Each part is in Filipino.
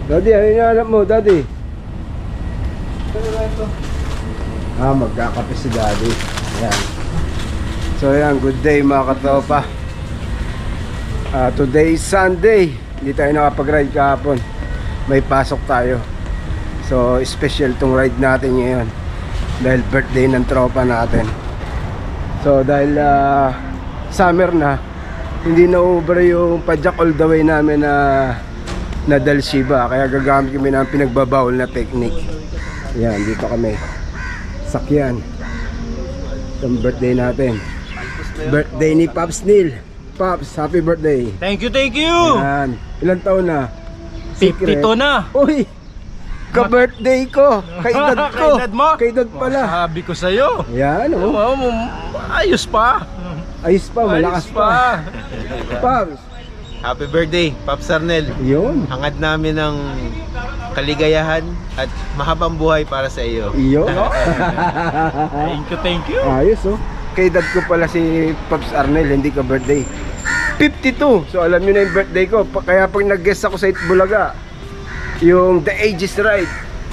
Daddy, ano yung anak mo, Daddy? Magkakape si Daddy. Ayan. So ayan, good day mga katropa. Today is Sunday. Hindi tayo nakapag-ride kahapon. May pasok tayo. So special tong ride natin ngayon dahil birthday ng tropa natin. So dahil summer na, hindi na over yung padjak all the way namin na Dalshiba. Kaya gagamit kami ng pinagbabawal na technique. Yan, dito kami sakyan. Itong birthday natin. Birthday ni Pops Neil. Pops, happy birthday. Thank you, thank you. Yan. Ilang taon na? 52 na. Uy, ka-birthday ko. Kaedad ko. Kaedad mo? Kaedad pala. Sabi ko sa'yo. Yan, oh. Ayos pa. Ayos pa, malakas Ayos pa. Pops. Happy birthday, Pops Arnel. Yun. Hangad namin ng kaligayahan at mahabang buhay para sa iyo. Yun. Thank you, thank you. Ayos, oh. Kaedad ko pala si Pops Arnel, hindi ka birthday. 52. So alam niyo na yung birthday ko. Kaya pag nag-guest ako sa Itbulaga, yung The Age is Right,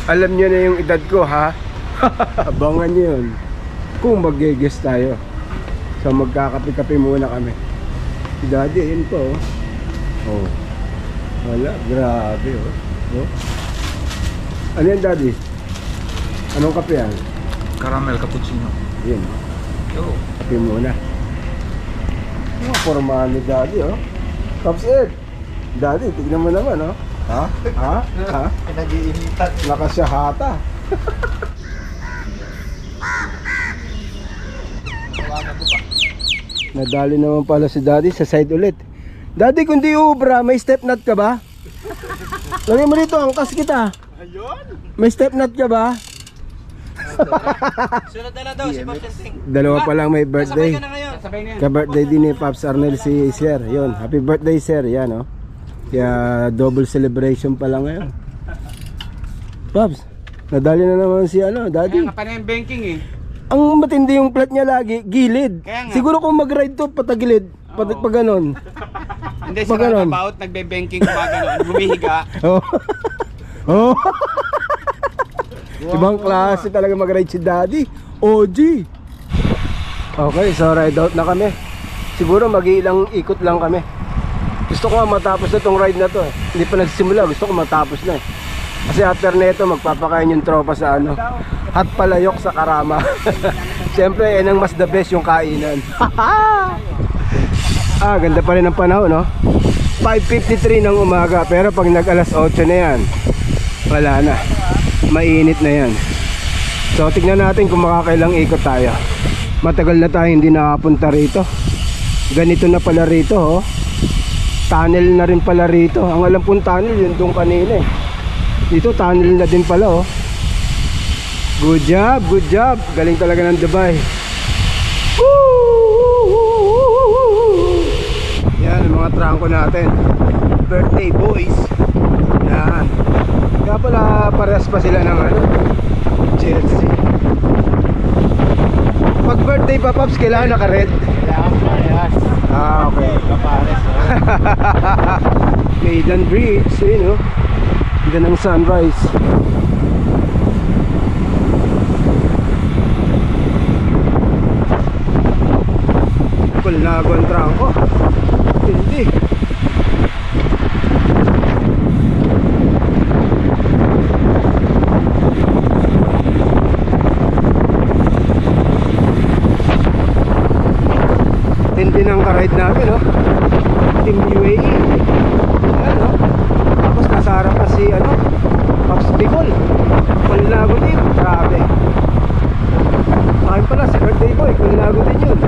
alam niyo na yung edad ko, ha? Abangan niyo yun kung mag-guest tayo. So magkakape-kape muna kami. Si Daddy, ayun po, oh. Oh. Wala, grabe, oh. Oh. Ano yan, Daddy? Anong kape yan? Caramel cappuccino. Yun, oh. Kape muna. Formahan ni Daddy, oh. Pops Ed, Daddy, tignan mo naman, oh. Ha? Ha? Ha? Pinag-iinitan. Nakasyahata. Nadali naman pala si Daddy sa side ulit. Daddy, kung di ubra, may step nut ka ba? Lagay mo dito, angkas kita. Ayun. May step nut ka ba? Sunod na daw si Pops Sing. Dalawa pa lang may birthday. Sabay ka na ngayon. Sabay na yan. Ka-birthday din ni Pops Arnel si Sir. Yun, happy birthday Sir. Yan, oh. Kaya double celebration pa lang ngayon. Pops, nadali na naman si Daddy. Kaya nga pa na yung banking eh. Ang matindi yung plat niya lagi, gilid. Kaya nga. Siguro kung mag-ride to, patagilid. Pag ganon. Hindi Pag sila ganun. about nagbe-banking pa gano'n, bumihiga. Oh. Oh. Ibang klase talaga mag-ride si Daddy. OG. Okay, so ride out na kami. Siguro mag-iilang ikot lang kami. Gusto ko nga matapos na tong ride na to, eh. Hindi pa nagsimula, gusto ko matapos na, eh. Kasi after neto magpapakain yung tropa sa at palayok sa Karama. Siyempre yan ang mas the best yung kainan. Ganda pa rin ang panahon, no? 5:53 ng umaga, pero pag nag alas 8 na yan, wala na, mainit na yan. So tignan natin kung makakailang ikot tayo. Matagal na tayo hindi nakapunta rito. Ganito na pala rito, oh. Tunnel na rin pala rito. Ang alam kong tunnel yun doon kanina, eh. Dito tunnel na din pala, oh. Good job, good job. Galing talaga ng Dubai. Yan ang mga trangko natin. Birthday boys. Yan. Kaya pala parehas pa sila ng Chelsea. Pag birthday pa, Pops, kailangan naka-red. Okay. Maiden Bridge, yun, oh. Ganda ng sunrise. Kulnago ang trangko. Hindi. Tindi ng ka-ride namin, oh. Team UAE. Ayan, oh. Tapos nasa harap pa si Pops Bicol. Kulnago din. Grabe. Akin pala si birthday boy, Kulnago din yun.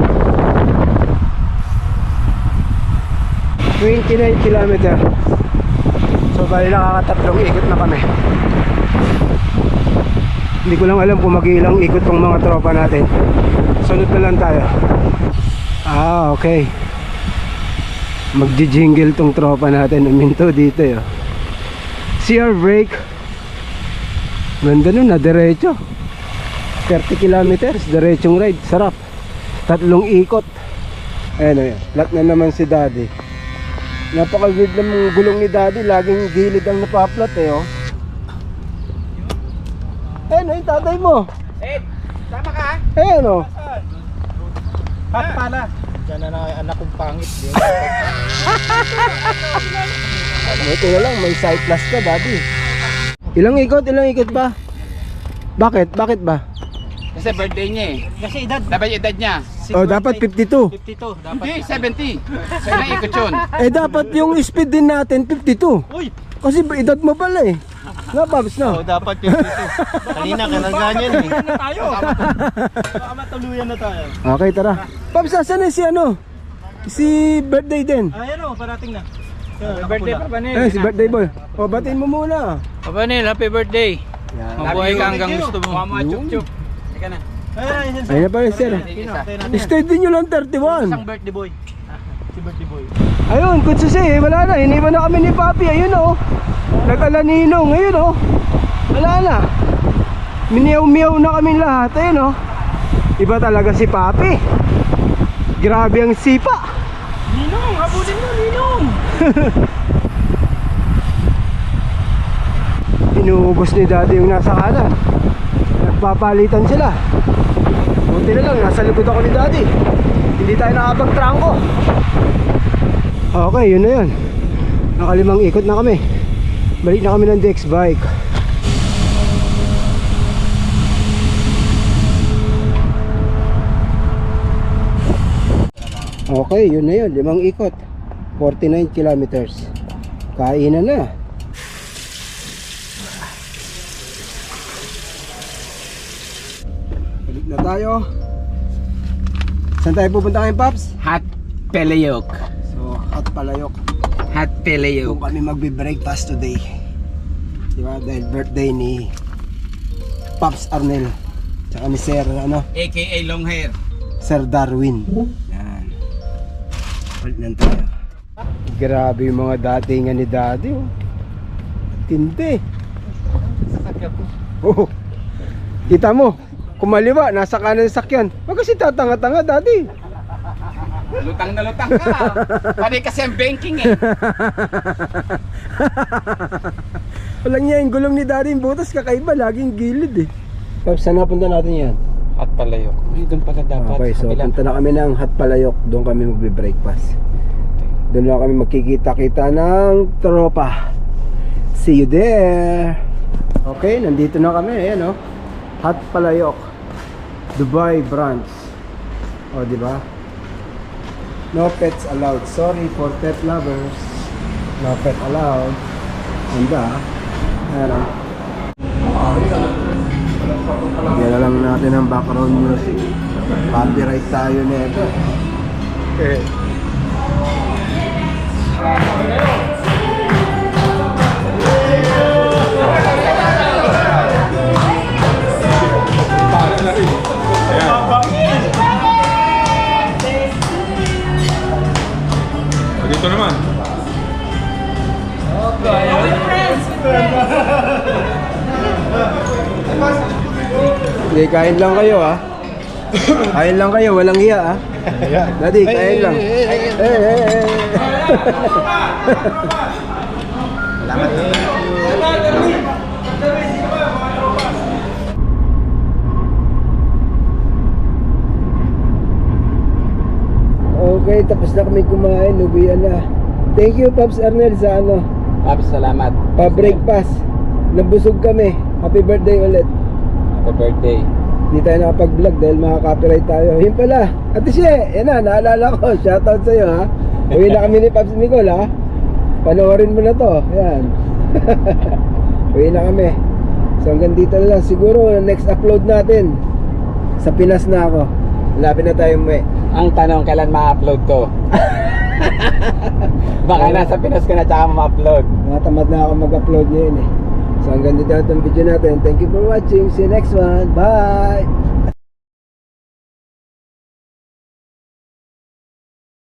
29 kilometer. So bali nakakatatlong ikot na kami. Hindi ko lang alam kung mag-ilang ikot tong mga tropa natin. Sunod na lang tayo. Okay. Magji-jingle tong tropa natin. Uminto dito, yo. CR brake. Ganda nun, na diretso. 30 kilometers, diretsong ride. Sarap. Tatlong ikot. Ayan, ayan. Flat na naman si Daddy. Napaka-weird ng gulong ni Daddy. Laging gilid ang napaplat eh, oh. Ayun, yung tatay mo. Eh, tama ka ha? Ayun, oh. Hot pala. Diyan na anak kong pangit. Buti na lang, may side plus ka, Daddy. Ilang ikot ba? Bakit ba? Kasi birthday niya eh. Kasi edad. Dapat yung edad niya. Oh, dapat 52. 52. Dapat. Hindi, 70. So ilang ikot yun? Eh, dapat yung speed din natin 52. Uy! Kasi edad mo pala eh. Nga, Babs, Oh, no? dapat 52. Kanina kanangganyan eh. Tayo. Baka matuluyan na tayo. Okay, tara. Babs, saan na si ano? Si birthday din. Ayan o, parating na. Birthday pa ba Eh, si birthday boy. O, batiin mo muna. Papa Nel, happy birthday. Yan. Mabuhay ka hanggang gusto mo. Mga chup-chup. Teka na. Ayun, Ayun na pala sir. Stay din nyo lang 31. Isang birthday boy. Si birthday boy. Ayun, kung susi, wala na. Iniwan na kami ni Papi. Ayun oh. Nag-alaninong. Ayun oh. Wala na. Miniyaw-miyaw na kami lahat. Ayun oh. Iba talaga si Papi. Grabe ang sipa. Ninong, habulin mo, Ninong! Inuubos ni Daddy yung nasa kanan. Nagpapalitan sila. Buti na lang, nasa likod ako ni Daddy. Hindi tayo nakapag-trangko. Okay, yun na yun. Nakalimang ikot na kami. Balik na kami ng Dex bike. Okay, yun na yun. 5 ikot. 49 kilometers. Kainan na. Balik na tayo. Saan tayo pupunta ngayon, Paps? Hot Pelayok. So, Hot Palayok. Hot Pelayok. Doon kami magbe-breakfast today. Diba? Dahil birthday ni Paps Arnel. Tsaka ni Sir, ano? AKA long hair. Sir Darwin. Yan. Balik na tayo. Grabe yung mga datingan ni Daddy, oh. Tindi. Oh. Kita mo, kumaliwa, nasa kanan ng sakyan. Wag kasi tatanga-tanga, Daddy. Lutang na lutang ka. Pari kasi ang banking eh. Walang niya yung gulong ni Daddy, yung butas kakaiba, laging gilid eh. Paps, saan napunta natin yan? Hot Pelayok. Ay, doon pala dapat. Okay, so punta na kami ng Hot Palayok. Doon kami magbe-breakfast. Doon na kami magkikita-kita ng tropa. See you there. Okay, nandito na kami. Ayan, oh. Hot Palayok, Dubai branch. O, di ba? No pets allowed. Sorry for pet lovers. No pet allowed. Ganda, ah. Ayan, oh. Yan na lang natin ang background music. Copyright tayo nito. Okay. Dito naman. Hindi, kain lang kayo ha. Kain lang kayo, walang hiya ha. Daddy, kain lang. Okay, tapos na kami kumain, uwian na. Thank you, Pops Arnel, sa ano, Salamat. pa-breakfast. Nabusog kami. Happy birthday ulit. Happy birthday. Hindi tayo nakapag-vlog dahil makaka-copyright tayo. Yun pala, Ate She, yan na, naalala ko. Shoutout sa'yo ha. Uwi na kami ni Pops Nicole ha. Panoorin mo na to. Yan. Uwi na kami. So hanggang dito na lang. Siguro next upload natin, sa Pinas na ako. Malapit na tayo umuwi. Ang tanong, kailan ma-upload to? Baka nasa Pinas ka na tsaka ma-upload. Natamad na ako mag-upload ngayon eh. So hanggang dito na itong video natin. Thank you for watching. See you next one. Bye!